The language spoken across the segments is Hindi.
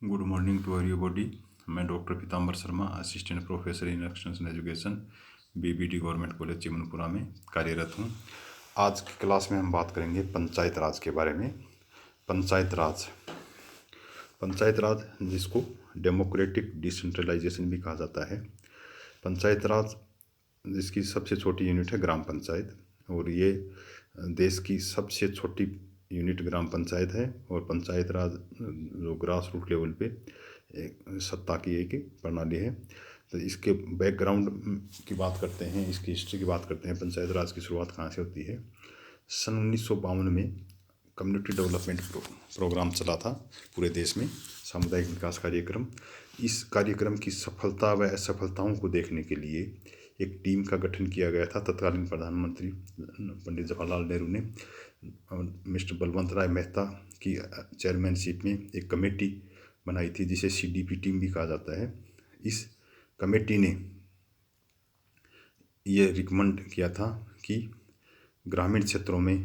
Good morning to everybody. मैं doctor Pitambar Sharma, assistant professor in extension education, BBD government college Chimanpura में कार्यरत हूँ। आज की क्लास में हम बात करेंगे पंचायत राज के बारे में। पंचायत राज जिसको डेमोक्रेटिक डिसेंट्रलाइजेशन भी कहा जाता है। पंचायत राज जिसकी सबसे छोटी यूनिट है ग्राम पंचायत, और ये देश की सबसे छोटी यूनिट ग्राम पंचायत है। और पंचायत राज जो ग्रास रूट लेवल पे सत्ता की एक प्रणाली है। तो इसके बैकग्राउंड की बात करते हैं, इसकी हिस्ट्री की बात करते हैं। पंचायत राज की शुरुआत कहाँ से होती है? सन 1952 में कम्युनिटी डेवलपमेंट प्रोग्राम चला था पूरे देश में, सामुदायिक विकास कार्यक्रम। इस कार्यक्रम की सफलता व असफलताओं को देखने के लिए एक टीम का गठन किया गया था। तत्कालीन प्रधानमंत्री पंडित जवाहरलाल नेहरू ने मिस्टर बलवंत राय मेहता की चेयरमैनशिप में एक कमेटी बनाई थी, जिसे सीडीपी टीम भी कहा जाता है। इस कमेटी ने ये रिकमेंड किया था कि ग्रामीण क्षेत्रों में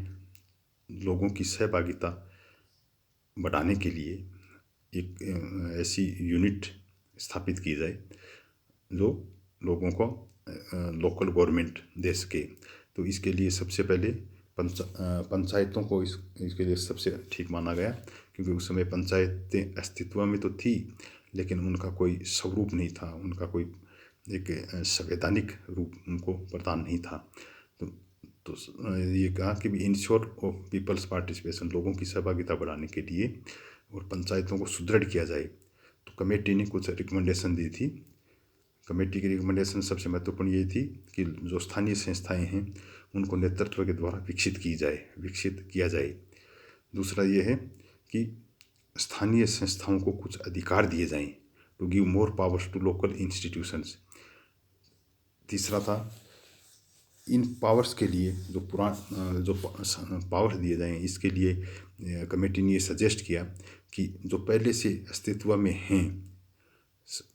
लोगों की सहभागिता बढ़ाने के लिए एक ऐसी यूनिट स्थापित की जाए जो लोगों को लोकल गवर्नमेंट देश के। तो इसके लिए सबसे पहले पंचायतों को इसके लिए सबसे ठीक माना गया, क्योंकि उस समय पंचायतें अस्तित्व में तो थी, लेकिन उनका कोई स्वरूप नहीं था, उनका कोई एक संवैधानिक रूप उनको प्रदान नहीं था। तो ये कहा कि भी इंश्योर ऑफ पीपल्स पार्टिसिपेशन, लोगों की सहभागिता बढ़ाने के लिए और पंचायतों को सुदृढ़ किया जाए। तो कमेटी ने कुछ रिकमेंडेशन दी थी। कमेटी की रिकमेंडेशन सबसे महत्वपूर्ण ये थी कि जो स्थानीय संस्थाएं हैं उनको नेतृत्व के द्वारा विकसित किया जाए। दूसरा ये है कि स्थानीय संस्थाओं को कुछ अधिकार दिए जाएं, to give more powers to local institutions. तीसरा था इन पावर्स के लिए जो पावर्स दिए जाएं, इसके लिए कमेटी ने ये सजेस्ट किया कि जो पहले से अस्तित्व में हैं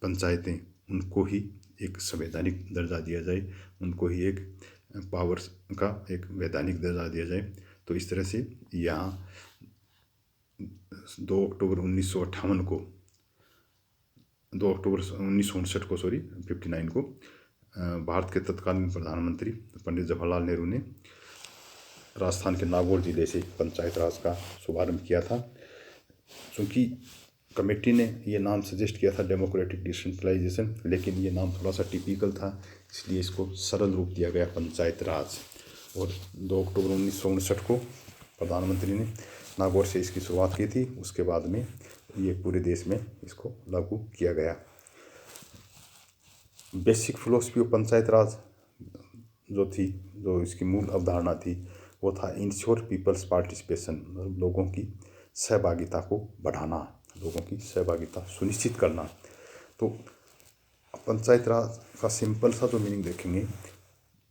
पंचायतें, उनको ही एक संवैधानिक दर्जा दिया जाए, उनको ही एक पावर्स का एक वैधानिक दर्जा दिया जाए। तो इस तरह से यहाँ 2 अक्टूबर 1958 को 2 अक्टूबर 1959 को 59 को भारत के तत्कालीन प्रधानमंत्री पंडित जवाहरलाल नेहरू ने राजस्थान के नागौर जिले से पंचायत राज का शुभारंभ किया था। क्योंकि कमेटी ने ये नाम सजेस्ट किया था डेमोक्रेटिक डिसेंट्रलाइजेशन, लेकिन ये नाम थोड़ा सा टिपिकल था, इसलिए इसको सरल रूप दिया गया पंचायत राज। और 2 अक्टूबर 1959 को प्रधानमंत्री ने नागौर से इसकी शुरुआत की थी। उसके बाद में ये पूरे देश में इसको लागू किया गया। बेसिक फिलोसफी ऑफ पंचायत राज जो इसकी मूल अवधारणा थी, वो था इंश्योर पीपल्स पार्टिसिपेशन, लोगों की सहभागिता को बढ़ाना, लोगों की सहभागिता सुनिश्चित करना। तो पंचायत राज का सिंपल सा जो मीनिंग देखेंगे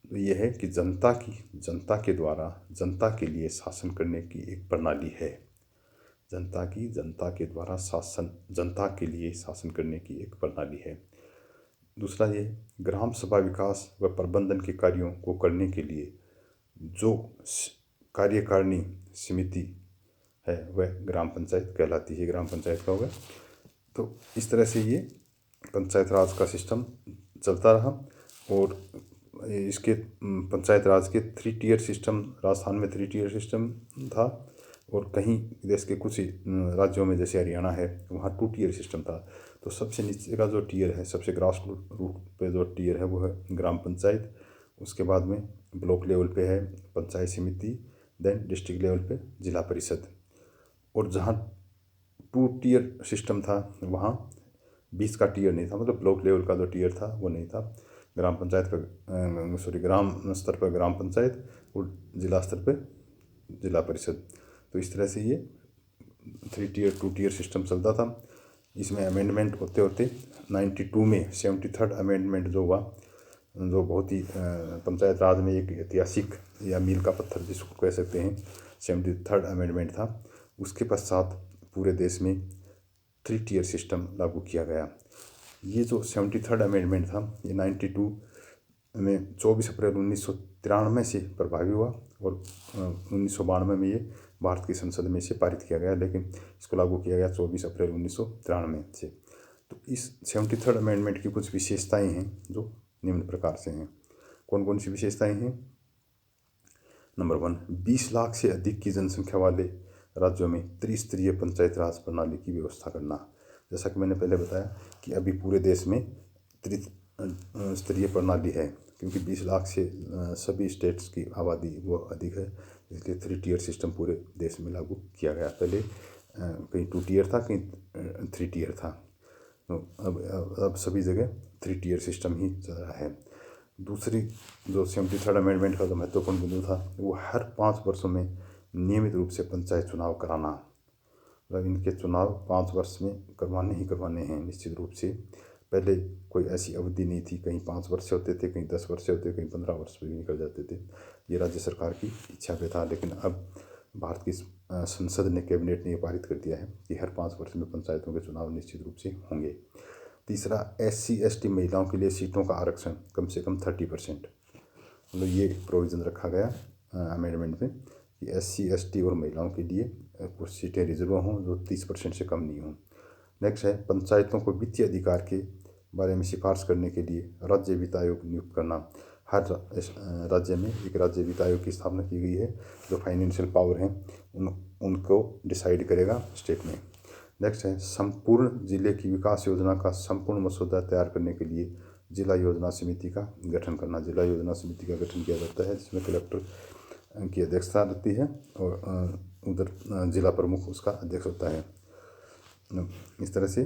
तो ये है कि जनता के द्वारा जनता के लिए शासन करने की एक प्रणाली है। जनता के द्वारा जनता के लिए शासन करने की एक प्रणाली है। दूसरा ये ग्राम सभा विकास व प्रबंधन के कार्यों को करने के लिए जो कार्यकारिणी समिति है वह ग्राम पंचायत कहलाती है, ग्राम पंचायत का होगा। तो इस तरह से ये पंचायत राज का सिस्टम चलता रहा। और इसके पंचायत राज के 3 टियर सिस्टम, राजस्थान में 3 टियर सिस्टम था, और कहीं देश के कुछ राज्यों में जैसे हरियाणा है वहाँ 2 टियर सिस्टम था। तो सबसे नीचे का जो टियर है, सबसे ग्रास रूट पे जो टियर है वो है ग्राम पंचायत। उसके बाद में ब्लॉक लेवल पे है पंचायत समिति, देन डिस्ट्रिक्ट लेवल पे जिला परिषद। और जहाँ 2 टियर सिस्टम था वहाँ बीच का टियर नहीं था, मतलब ब्लॉक लेवल का जो टियर था वो नहीं था। ग्राम स्तर पर ग्राम पंचायत और जिला स्तर पर जिला परिषद। तो इस तरह से ये 3 टियर 2 टियर सिस्टम चलता था। इसमें अमेंडमेंट होते होते 92 में 73rd अमेंडमेंट जो हुआ, जो बहुत ही पंचायत राज में एक ऐतिहासिक या मील का पत्थर जिसको कह सकते हैं, 73rd अमेंडमेंट था। उसके पश्चात पूरे देश में 3 टियर सिस्टम लागू किया गया। ये जो 73rd अमेंडमेंट था ये 92 में 24 अप्रैल 1993 से प्रभावी हुआ, और 1992 में ये भारत की संसद में इसे पारित किया गया, लेकिन इसको लागू किया गया 24 अप्रैल 1993 से। तो इस 73rd अमेंडमेंट की कुछ विशेषताएं हैं जो निम्न प्रकार से हैं। कौन कौन सी विशेषताएं हैं? नंबर 1, 20 लाख से अधिक की जनसंख्या वाले राज्यों में त्रिस्तरीय पंचायत राज प्रणाली की व्यवस्था करना। जैसा कि मैंने पहले बताया कि अभी पूरे देश में त्रिस्तरीय प्रणाली है, क्योंकि 20 लाख से सभी स्टेट्स की आबादी वो अधिक है, इसलिए 3 टियर सिस्टम पूरे देश में लागू किया गया। पहले कहीं 2 टियर था, कहीं 3 टियर था। तो अब सभी जगह 3 टियर सिस्टम ही चल रहा है। दूसरी जो 73rd अमेंडमेंट का जो महत्वपूर्ण बिंदु था, वो हर 5 वर्षों में नियमित रूप से पंचायत चुनाव कराना। मतलब इनके चुनाव 5 वर्ष में करवाने ही करवाने हैं निश्चित रूप से। पहले कोई ऐसी अवधि नहीं थी, कहीं 5 वर्ष से होते थे, कहीं 10 वर्ष से होते, कहीं 15 वर्ष भी निकल जाते थे। ये राज्य सरकार की इच्छा पे था, लेकिन अब भारत की संसद ने, कैबिनेट ने ये पारित कर दिया है कि हर 5 वर्ष में पंचायतों के चुनाव निश्चित रूप से होंगे। तीसरा, SC ST महिलाओं के लिए सीटों का आरक्षण कम से कम 30%। मतलब ये प्रोविज़न रखा गया अमेंडमेंट में कि SC ST और महिलाओं के लिए कुछ सीटें रिजर्व हों जो 30% से कम नहीं हों। नेक्स्ट है, पंचायतों को वित्तीय अधिकार के बारे में सिफारिश करने के लिए राज्य वित्त आयोग नियुक्त करना। हर राज्य में एक राज्य वित्त आयोग की स्थापना की गई है, जो फाइनेंशियल पावर हैं उनको डिसाइड करेगा स्टेट में। नेक्स्ट है, संपूर्ण जिले की विकास योजना का संपूर्ण मसौदा तैयार करने के लिए जिला योजना समिति का गठन करना। जिला योजना समिति का गठन किया जाता है, जिसमें कलेक्टर की अध्यक्षता रहती है और उधर जिला प्रमुख उसका अध्यक्ष होता है। इस तरह से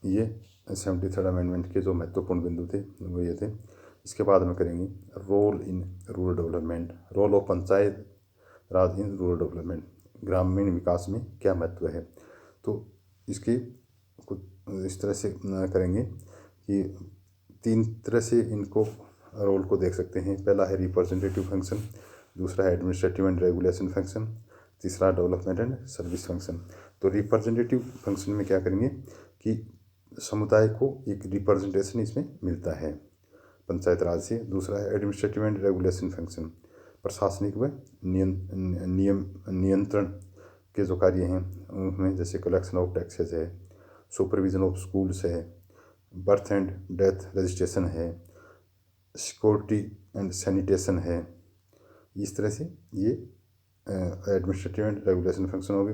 ये 73rd अमेंडमेंट के जो महत्वपूर्ण बिंदु थे वो ये थे। इसके बाद में करेंगे role in rural development, role of panchayat raj in rural development, ग्रामीण विकास में क्या महत्व है। तो इसके कुछ इस तरह से करेंगे कि 3 तरह से इनको रोल को देख सकते हैं। पहला है रिप्रेजेंटेटिव फंक्शन, दूसरा है एडमिनिस्ट्रेटिव एंड रेगुलेशन फंक्शन, तीसरा डेवलपमेंट एंड सर्विस फंक्शन। तो रिप्रेजेंटेटिव फंक्शन में क्या करेंगे कि समुदाय को एक रिप्रेजेंटेशन इसमें मिलता है पंचायत राज से। दूसरा है एडमिनिस्ट्रेटिव एंड रेगुलेशन फंक्शन, प्रशासनिक व नियंत्रण के जो कार्य हैं उनमें जैसे कलेक्शन ऑफ टैक्सेस है, सुपरविजन ऑफ स्कूल्स है, बर्थ एंड डेथ रजिस्ट्रेशन है, सिक्योरिटी एंड सैनिटेशन है। इस तरह से ये एडमिनिस्ट्रेटिव एंड रेगुलेशन फंक्शन हो गए।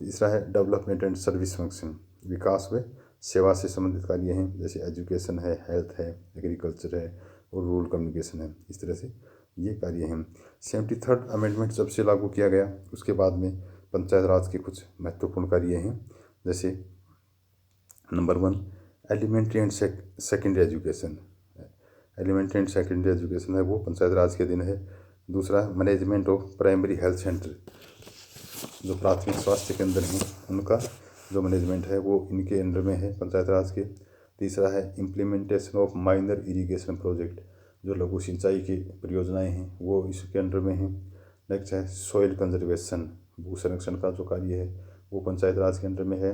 तीसरा है डेवलपमेंट एंड सर्विस फंक्शन, विकास व सेवा से संबंधित कार्य हैं, जैसे एजुकेशन है, हेल्थ है, एग्रीकल्चर है और रूरल कम्युनिकेशन है। इस तरह से ये कार्य हैं। 73rd अमेंडमेंट जब से लागू किया गया उसके बाद में पंचायत राज के कुछ महत्वपूर्ण कार्य हैं, जैसे number 1, elementary and secondary education. Elementary and secondary education है वो पंचायत राज के दिन है। दूसरा, management of primary health centre, जो प्राथमिक स्वास्थ्य केंद्र हैं उनका जो मैनेजमेंट है वो इनके अंडर में है पंचायत राज के। तीसरा है implementation of minor irrigation project, जो लघु सिंचाई की परियोजनाएं हैं वो इसके अंडर में हैं। नेक्स्ट है सॉइल कंजर्वेशन, भू संरक्षण का जो कार्य है वो पंचायत राज के अंडर में है।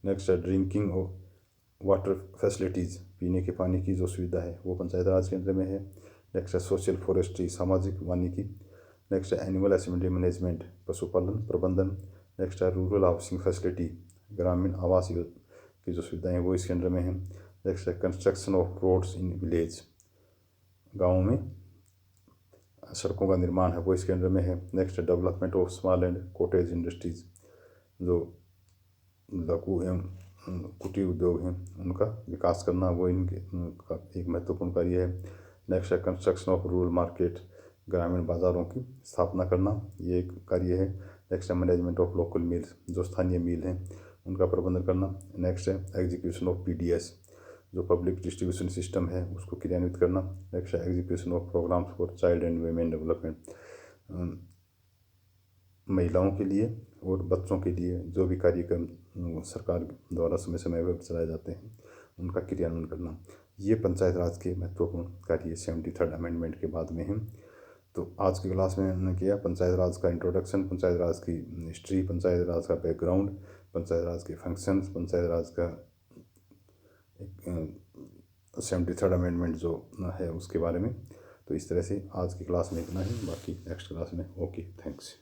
नेक्स्ट है ड्रिंकिंग वाटर फैसिलिटीज़, पीने के पानी की जो सुविधा है वो पंचायत राज के अंदर में है। नेक्स्ट है सोशल फॉरेस्ट्री, सामाजिक वानिकी। नेक्स्ट है एनिमल हस्बेंड्री मैनेजमेंट, पशुपालन प्रबंधन। नेक्स्ट है rural housing facility, Gramin Awas की जो सुविधाएं हैं वो इसके अंदर में है। नेक्स्ट है construction of roads in village, गाँव में सड़कों का निर्माण है वो इसके अंदर में है। नेक्स्ट है development of small and cottage industries, जो लघु एवं कुटीर उद्योग हैं उनका विकास करना, वो इनके एक महत्वपूर्ण कार्य है। नेक्स्ट है कंस्ट्रक्शन ऑफ रूरल मार्केट, ग्रामीण बाज़ारों की स्थापना करना, ये एक कार्य है। नेक्स्ट है मैनेजमेंट ऑफ लोकल मिल्स, जो स्थानीय मिल हैं उनका प्रबंधन करना। नेक्स्ट है एग्जीक्यूशन ऑफ PDS, जो पब्लिक डिस्ट्रीब्यूशन सिस्टम है उसको क्रियान्वित करना। नेक्स्ट है execution of programmes for child and women development, महिलाओं के लिए और बच्चों के लिए जो भी कार्यक्रम सरकार द्वारा समय समय पर चलाए जाते हैं उनका क्रियान्वयन करना। ये पंचायत राज के महत्वपूर्ण कार्य 73rd अमेंडमेंट के बाद में हैं। तो आज की क्लास में हमने किया पंचायत राज का इंट्रोडक्शन, पंचायत राज की हिस्ट्री, पंचायत राज का बैकग्राउंड, पंचायत राज के फंक्शंस, पंचायत राज का 73rd अमेंडमेंट जो है उसके बारे में। तो इस तरह से आज की क्लास में इतना ही, बाकी नेक्स्ट क्लास में। Okay, thanks.